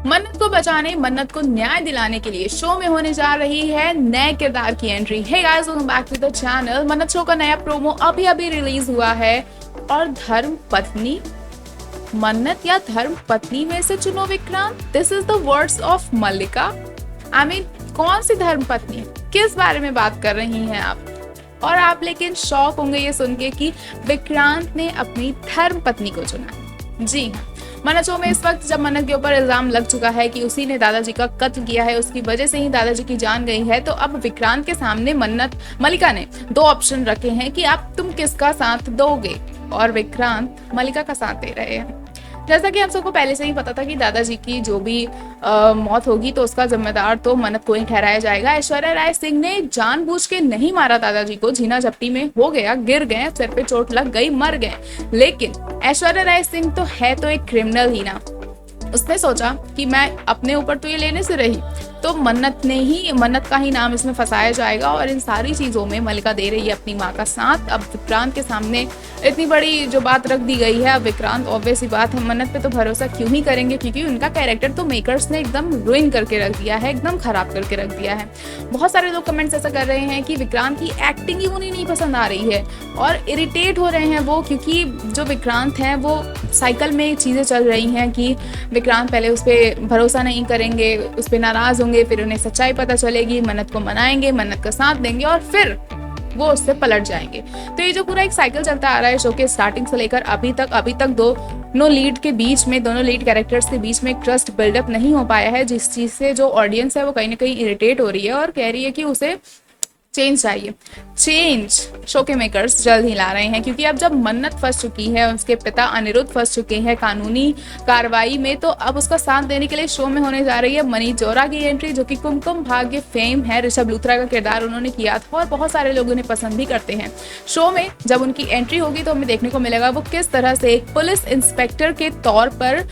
मन्नत को बचाने, मन्नत को न्याय दिलाने के लिए शो में होने जा रही है नए किरदार की entry. Hey guys, welcome back to the channel. Mannat show का नया प्रोमो अभी अभी रिलीज हुआ है और धर्म पत्नी, मन्नत या धर्म पत्नी में से चुनो Vikrant. This is the words of Mallika. I mean, कौन सी धर्म पत्नी, किस बारे में बात कर रही हैं आप? और आप लेकिन शॉक होंगे ये सुन के कि विक्रांत ने अपनी धर्म पत्नी को चुना। जी हाँ, मन्नत शो में इस वक्त जब मन्नत के ऊपर इल्जाम लग चुका है कि उसी ने दादाजी का कत्ल किया है, उसकी वजह से ही दादाजी की जान गई है, तो अब विक्रांत के सामने मल्लिका ने दो ऑप्शन रखे हैं कि आप तुम किसका साथ दोगे, और विक्रांत मल्लिका का साथ दे रहे हैं। जैसा कि हम सबको पहले से ही पता था कि दादाजी की जो भी मौत होगी तो उसका जिम्मेदार तो मन्नत को ही ठहराया जाएगा। ऐश्वर्या राय सिंह ने जानबूझ के नहीं मारा दादाजी को, झीना झपटी में हो गया, गिर गए, सिर पे चोट लग गई, मर गए। लेकिन ऐश्वर्या राय सिंह तो है तो एक क्रिमिनल ही ना। उसने सोचा कि मैं अपने ऊपर तो ये लेने से रही, तो मन्नत का ही नाम इसमें फंसाया जाएगा। और इन सारी चीजों में मल्लिका दे रही है अपनी माँ का साथ। अब विक्रांत के सामने इतनी बड़ी जो बात रख दी गई है, अब विक्रांत ऑब्वियस ही बात है मन्नत पे तो भरोसा क्यों ही करेंगे, क्योंकि उनका कैरेक्टर तो मेकर्स ने एकदम रुइन करके रख दिया है, एकदम खराब करके रख दिया है। बहुत सारे लोग कमेंट्स ऐसा कर रहे हैं कि विक्रांत की एक्टिंग ही उन्हें नहीं पसंद आ रही है और इरिटेट हो रहे हैं वो, क्योंकि जो विक्रांत हैं वो साइकिल में चीज़ें चल रही हैं कि विक्रांत पहले उस पर भरोसा नहीं करेंगे, उस पर नाराज होंगे, फिर उन्हें सच्चाई पता चलेगी, मन्नत को मनाएंगे, मन्नत का साथ देंगे और फिर वो उससे पलट जाएंगे। तो ये जो पूरा एक साइकिल चलता आ रहा है शो के स्टार्टिंग से लेकर अभी तक दोनों लीड के बीच में, दोनों लीड कैरेक्टर्स के बीच में एक ट्रस्ट बिल्डअप नहीं हो पाया है, जिस चीज़ से जो ऑडियंस है वो कहीं ना कहीं इरिटेट हो रही है और कह रही है कि उसे चेंज चाहिए। चेंज शो के मेकर्स जल्द ही ला रहे हैं, क्योंकि अब जब मन्नत फंस चुकी है, उसके पिता अनिरुद्ध फंस चुके हैं कानूनी कार्रवाई में, तो अब उसका साथ देने के लिए शो में होने जा रही है मनीष जोरा की एंट्री, जो कि कुमकुम भाग्य फेम है। ऋषभ लूथरा का किरदार उन्होंने किया था और बहुत सारे लोग उन्हें पसंद भी करते हैं। शो में जब उनकी एंट्री होगी तो हमें देखने को मिलेगा वो किस तरह से एक पुलिस इंस्पेक्टर के तौर पर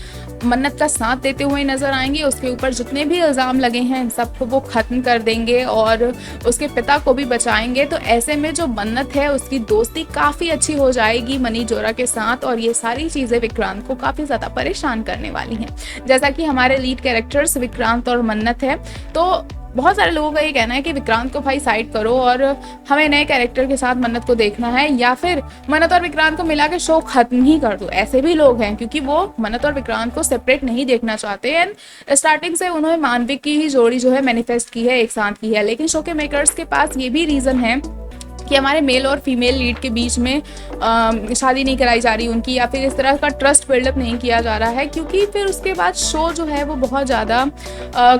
मन्नत का साथ देते हुए नजर आएंगे। उसके ऊपर जितने भी इल्जाम लगे हैं इन सबको वो खत्म कर देंगे और उसके पिता को भी बचाएंगे। तो ऐसे में जो मन्नत है उसकी दोस्ती काफी अच्छी हो जाएगी मनीष जोरा के साथ, और ये सारी चीजें विक्रांत को काफी ज्यादा परेशान करने वाली हैं। जैसा कि हमारे लीड कैरेक्टर्स विक्रांत और मन्नत है, तो बहुत सारे लोगों का ये कहना है कि विक्रांत को भाई साइड करो और हमें नए कैरेक्टर के साथ मन्नत को देखना है, या फिर मन्नत और विक्रांत को मिला के शो खत्म ही कर दो। ऐसे भी लोग हैं, क्योंकि वो मन्नत और विक्रांत को सेपरेट नहीं देखना चाहते हैं। स्टार्टिंग से उन्होंने मानविक की ही जोड़ी जो है मैनिफेस्ट की है, एक साथ की है, लेकिन शो के मेकर्स के पास ये भी रीजन है कि हमारे मेल और फीमेल लीड के बीच में शादी नहीं कराई जा रही उनकी, या फिर इस तरह का ट्रस्ट बिल्डअप नहीं किया जा रहा है, क्योंकि फिर उसके बाद शो जो है वो बहुत ज़्यादा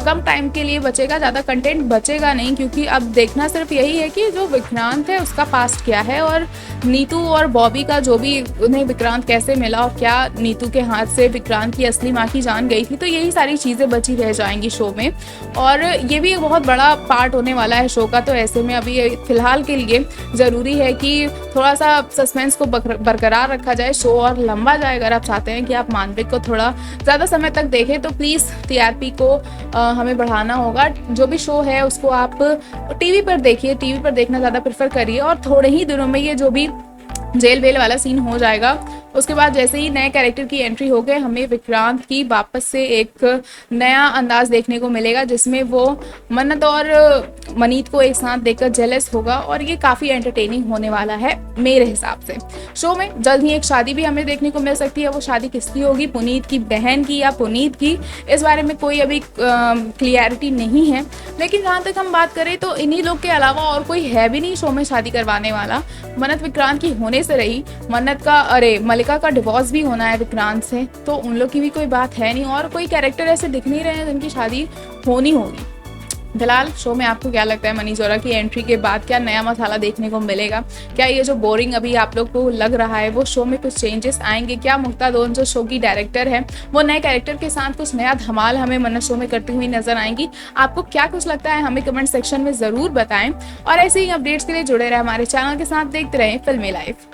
कम टाइम के लिए बचेगा, ज़्यादा कंटेंट बचेगा नहीं। क्योंकि अब देखना सिर्फ यही है कि जो विक्रांत है उसका पास्ट क्या है, और नीतू और बॉबी का जो भी उन्हें विक्रांत कैसे मिला, और क्या नीतू के हाथ से विक्रांत की असली माँ की जान गई थी। तो यही सारी चीज़ें बची रह जाएंगी शो में, और ये भी एक बहुत बड़ा पार्ट होने वाला है शो का। तो ऐसे में अभी फिलहाल के लिए जरूरी है कि थोड़ा सा सस्पेंस को बरकरार रखा जाए, शो और लंबा जाए। अगर आप चाहते हैं कि आप मानविक को थोड़ा ज़्यादा समय तक देखें तो प्लीज़ टीआरपी को हमें बढ़ाना होगा। जो भी शो है उसको आप टीवी पर देखिए, टीवी पर देखना ज़्यादा प्रेफर करिए, और थोड़े ही दिनों में ये जो भी जेल वेल वाला सीन हो जाएगा, उसके बाद जैसे ही नए कैरेक्टर की एंट्री हो गए, हमें विक्रांत की वापस से एक नया अंदाज देखने को मिलेगा, जिसमें वो मन्नत और मनीत को एक साथ देखकर जेलस होगा, और ये काफ़ी एंटरटेनिंग होने वाला है मेरे हिसाब से। शो में जल्द ही एक शादी भी हमें देखने को मिल सकती है। वो शादी किसकी होगी, पुनीत की बहन की या पुनीत की, इस बारे में कोई अभी क्लियरिटी नहीं है। लेकिन जहाँ तक हम बात करें तो इन्हीं लोग के अलावा और कोई है भी नहीं शो में शादी करवाने वाला। मन्नत विक्रांत की होने से रही, मल्लिका का डिवोर्स भी होना है विक्रांत से, तो उन लोग की भी कोई बात है नहीं, और कोई कैरेक्टर ऐसे दिख नहीं रहे हैं जिनकी शादी होनी होगी। फिलहाल शो में आपको क्या लगता है, मनीष जोरा की एंट्री के बाद क्या नया मसाला देखने को मिलेगा? क्या ये जो बोरिंग अभी आप लोग को लग रहा है वो शो में कुछ चेंजेस आएंगे? क्या मुक्ता दोन जो शो की डायरेक्टर है वो नए कैरेक्टर के साथ कुछ नया धमाल हमें मन्नत शो में करती हुई नजर आएंगी? आपको क्या कुछ लगता है हमें कमेंट सेक्शन में जरूर बताएं, और ऐसे ही अपडेट्स के लिए जुड़े रहे हमारे चैनल के साथ, देखते रहें फिल्मी लाइफ।